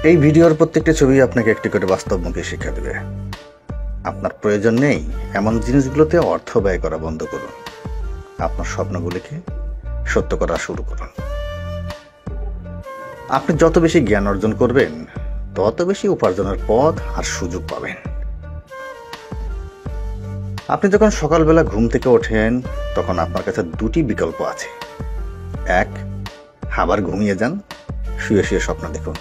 এই ভিডিওর প্রত্যেকটা ছবি আপনাকে একটি করে বাস্তবমুখী শিক্ষা দেবে। আপনার প্রয়োজন নেই এমন জিনিসগুলোতে অর্থ ব্যয় করা বন্ধ করুন। আপনার স্বপ্নগুলিকে সত্য করা শুরু করুন। আপনি যত বেশি জ্ঞান অর্জন করবেন তত বেশি উপার্জনের পথ আর সুযোগ পাবেন। আপনি যখন সকালবেলা ঘুম থেকে ওঠেন তখন আপনার কাছে দুটি বিকল্প আছে। এক, আবার ঘুমিয়ে যান, শুয়ে শুয়ে স্বপ্ন দেখুন।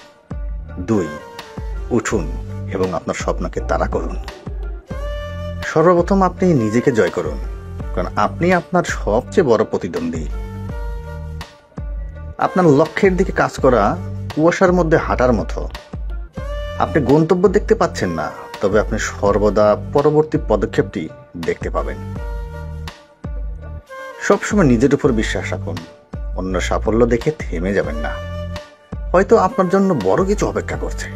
দুই, উঠুন এবং আপনার স্বপ্নকে তাড়া করুন। সর্বপ্রথম আপনি নিজেকে জয় করুন, কারণ আপনি আপনার সবচেয়ে বড় প্রতিদ্বন্দ্বী। আপনার লক্ষ্যের দিকে কাজ করা কুয়াশার মধ্যে হাঁটার মতো। আপনি গন্তব্য দেখতে পাচ্ছেন না, তবে আপনি সর্বদা পরবর্তী পদক্ষেপটি দেখতে পাবেন। সবসময় নিজের উপর বিশ্বাস রাখুন। অন্য সাফল্য দেখে থেমে যাবেন না, হয়তো আপনার জন্য বড় কিছু অপেক্ষা করছে।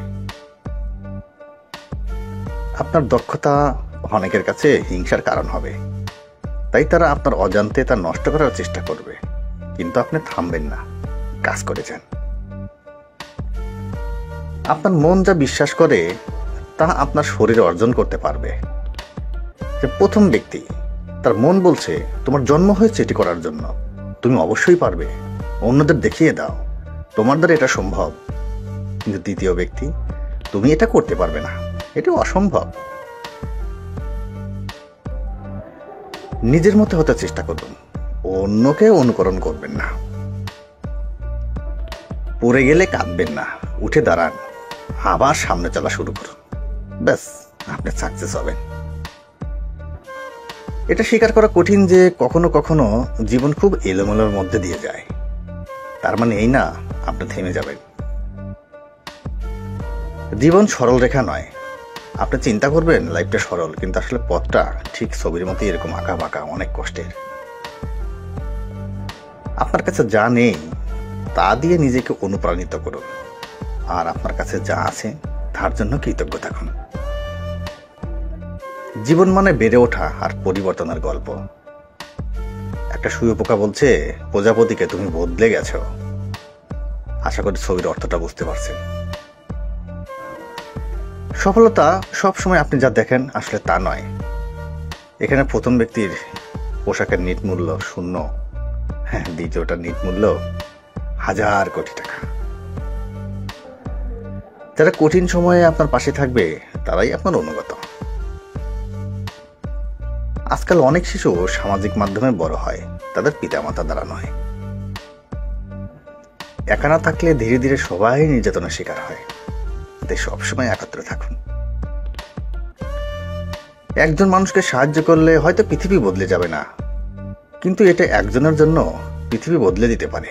আপনার দক্ষতা অনেকের কাছে হিংসার কারণ হবে, তাই তারা আপনার অজান্তে তা নষ্ট করার চেষ্টা করবে, কিন্তু আপনি থামবেন না, কাজ করে যান। আপনার মন যা বিশ্বাস করে তা আপনার শরীর অর্জন করতে পারবে। যে প্রথম ব্যক্তি, তার মন বলছে তোমার জন্ম হয়েছে এটি করার জন্য, তুমি অবশ্যই পারবে, অন্যদের দেখিয়ে দাও তোমার দ্বারা এটা সম্ভব। কিন্তু দ্বিতীয় ব্যক্তি, তুমি এটা করতে পারবে না, এটা অসম্ভব। নিজের মতো হতে চেষ্টা করুন, অন্যকে অনুকরণ করবেন না। পড়ে গেলে কাঁদবেন না, উঠে দাঁড়ান, আবার সামনে চলা শুরু করুন। ব্যাস, আপনি সাকসেস হবেন। এটা স্বীকার করা কঠিন যে কখনো কখনো জীবন খুব এলোমেলোর মধ্যে দিয়ে যায়। তার মানে এই না আপনি থেমে যাবেন। জীবন সরল রেখা নয়। আপনি চিন্তা করবেন লাইফটা সরল, কিন্তু আসলে পথটা ঠিক ছবির মতো এরকম আঁকা বাঁকা, অনেক কষ্টের। আপনার কাছে যা নেই তা দিয়ে নিজেকে অনুপ্রাণিত করুন, আর আপনার কাছে যা আছে তার জন্য কৃতজ্ঞ থাকুন। জীবন মানে বেড়ে ওঠা আর পরিবর্তনের গল্প। একটা শুঁয়োপোকা বলছে প্রজাপতিকে, তুমি বদলে গেছো। আশা করি ছবির অর্থটা বুঝতে পারছেন। সফলতা সবসময় আপনি যা দেখেন আসলে তা নয়। এখানে প্রথম ব্যক্তির পোশাকের নিট মূল্য 0, দ্বিতীয়টার নিট মূল্য 1000 কোটি টাকা। যারা কঠিন সময়ে আপনার পাশে থাকবে তারাই আপনার অনুগত। আজকাল অনেক শিশু সামাজিক মাধ্যমে বড় হয়, তাদের পিতামাতা দ্বারা নয়। একা না থাকলে ধীরে ধীরে সবাই নির্যাতনের শিকার হয়, তাই সবসময় একাত্রে থাকুন। একজন মানুষকে সাহায্য করলে হয়তো পৃথিবী বদলে যাবে না, কিন্তু এটা একজনের জন্য পৃথিবী বদলে দিতে পারে।